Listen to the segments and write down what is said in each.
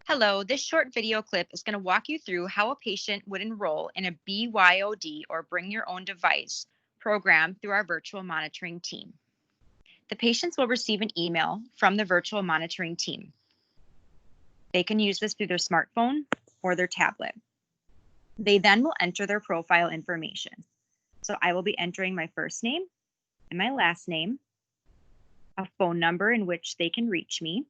Hello, this short video clip is going to walk you through how a patient would enroll in a BYOD or Bring Your Own Device program through our virtual monitoring team. The patients will receive an email from the virtual monitoring team. They can use this through their smartphone or their tablet. They then will enter their profile information. So I will be entering my first name and my last name, a phone number in which they can reach me,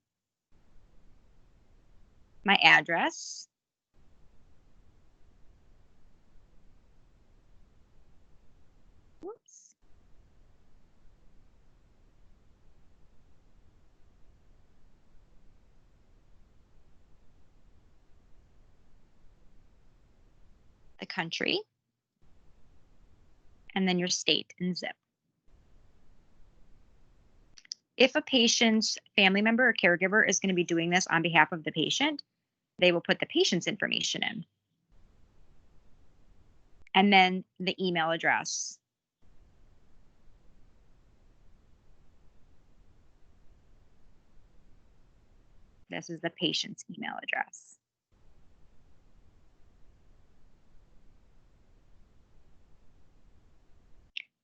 my address, whoops, the country, and then your state and zip. If a patient's family member or caregiver is going to be doing this on behalf of the patient, they will put the patient's information in. And then the email address. This is the patient's email address.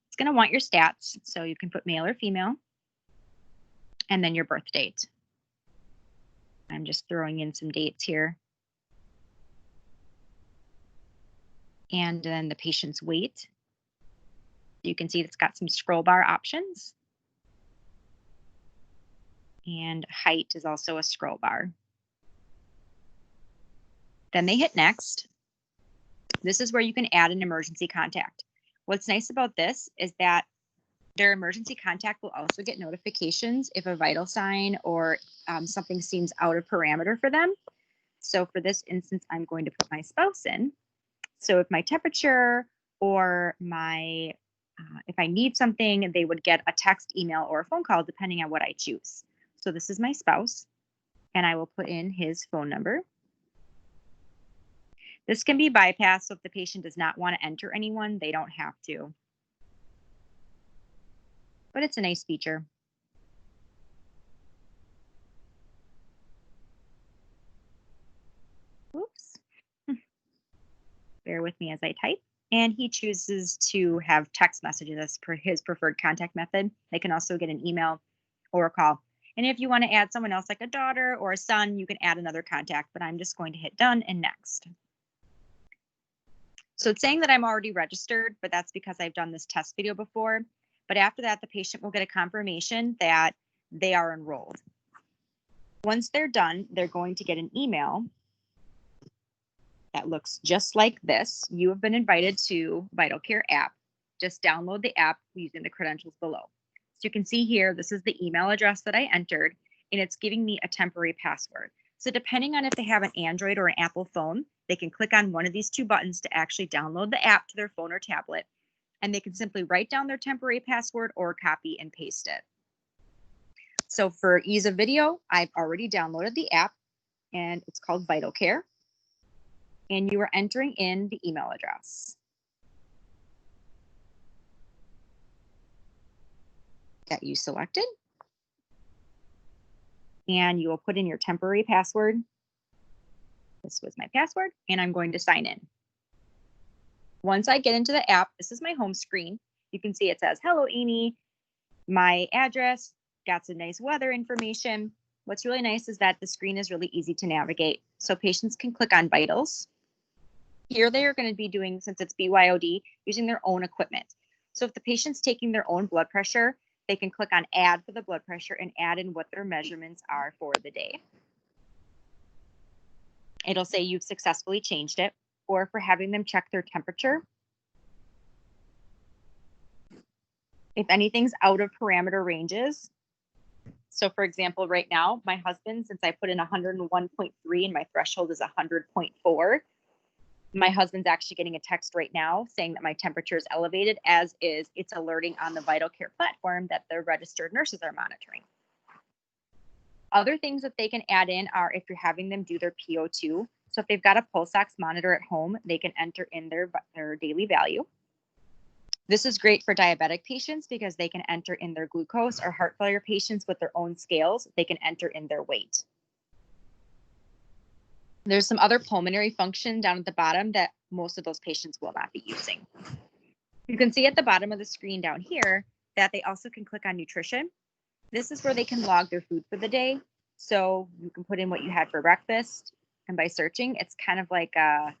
It's going to want your stats, so you can put male or female, and then your birth date. I'm just throwing in some dates here. And then the patient's weight. You can see it's got some scroll bar options. And height is also a scroll bar. Then they hit next. This is where you can add an emergency contact. What's nice about this is that their emergency contact will also get notifications if a vital sign or something seems out of parameter for them. So for this instance, I'm going to put my spouse in. So if my temperature or my, if I need something, they would get a text, email, or a phone call depending on what I choose. So this is my spouse, and I will put in his phone number. This can be bypassed, so if the patient does not want to enter anyone, they don't have to. But it's a nice feature. Oops. Bear with me as I type. And he chooses to have text messages as per his preferred contact method. They can also get an email or a call. And if you want to add someone else like a daughter or a son, you can add another contact, but I'm just going to hit done and next. So it's saying that I'm already registered, but that's because I've done this test video before. But after that, the patient will get a confirmation that they are enrolled. Once they're done, they're going to get an email that looks just like this. You have been invited to VitalCare app. Just download the app using the credentials below. So you can see here, this is the email address that I entered, and it's giving me a temporary password. So depending on if they have an Android or an Apple phone, they can click on one of these two buttons to actually download the app to their phone or tablet, and they can simply write down their temporary password or copy and paste it. So for ease of video, I've already downloaded the app, and it's called VitalCare. And you are entering in the email address that you selected. And you will put in your temporary password. This was my password, and I'm going to sign in. Once I get into the app, this is my home screen. You can see it says, "Hello, Amy." My address, got some nice weather information. What's really nice is that the screen is really easy to navigate. So patients can click on vitals. Here they are going to be doing, since it's BYOD, using their own equipment. So if the patient's taking their own blood pressure, they can click on add for the blood pressure and add in what their measurements are for the day. It'll say you've successfully changed it, or if we're having them check their temperature. If anything's out of parameter ranges. So for example, right now, my husband, since I put in 101.3 and my threshold is 100.4, my husband's actually getting a text right now saying that my temperature is elevated, as is it's alerting on the VitalCare platform that the registered nurses are monitoring. Other things that they can add in are if you're having them do their PO2. So if they've got a pulse ox monitor at home, they can enter in their daily value. This is great for diabetic patients because they can enter in their glucose, or heart failure patients with their own scales, they can enter in their weight. There's some other pulmonary function down at the bottom that most of those patients will not be using. You can see at the bottom of the screen down here that they also can click on nutrition. This is where they can log their food for the day. So you can put in what you had for breakfast, and by searching, it's kind of like a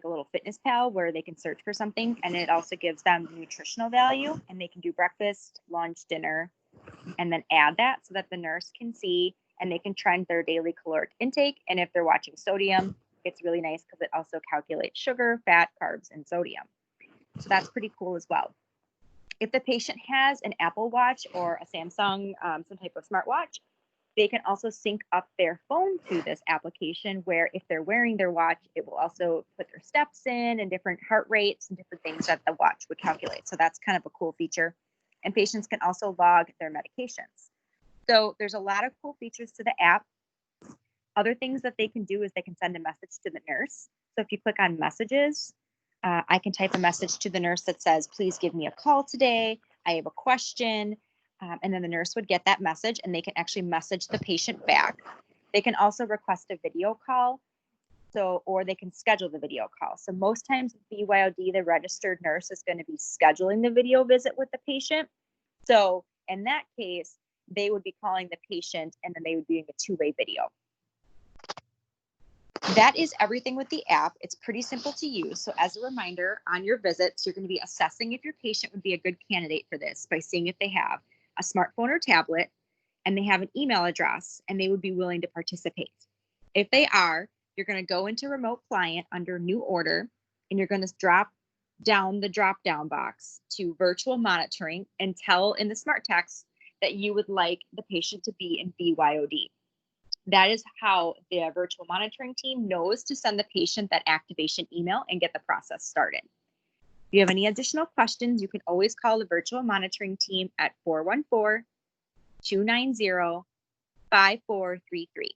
little fitness pal where they can search for something, and it also gives them nutritional value, and they can do breakfast, lunch, dinner, and then add that so that the nurse can see and they can trend their daily caloric intake. And if they're watching sodium, it's really nice because it also calculates sugar, fat, carbs, and sodium. So that's pretty cool as well. If the patient has an Apple Watch or a Samsung, some type of smartwatch, they can also sync up their phone to this application where if they're wearing their watch, it will also put their steps in and different heart rates and different things that the watch would calculate. So that's kind of a cool feature. And patients can also log their medications. So there's a lot of cool features to the app. Other things that they can do is they can send a message to the nurse. So if you click on messages, I can type a message to the nurse that says, please give me a call today. I have a question. And then the nurse would get that message and they can actually message the patient back. They can also request a video call. Or they can schedule the video call. So most times BYOD, the registered nurse is going to be scheduling the video visit with the patient. So in that case, they would be calling the patient and then they would be doing a two-way video. That is everything with the app. It's pretty simple to use. So as a reminder, on your visits, you're going to be assessing if your patient would be a good candidate for this by seeing if they have a smartphone or tablet and they have an email address and they would be willing to participate. If they are, you're going to go into remote client under new order and you're going to drop down the drop down box to virtual monitoring and tell in the smart text that you would like the patient to be in BYOD. That is how the virtual monitoring team knows to send the patient that activation email and get the process started. If you have any additional questions, you can always call the virtual monitoring team at 414-290-5433.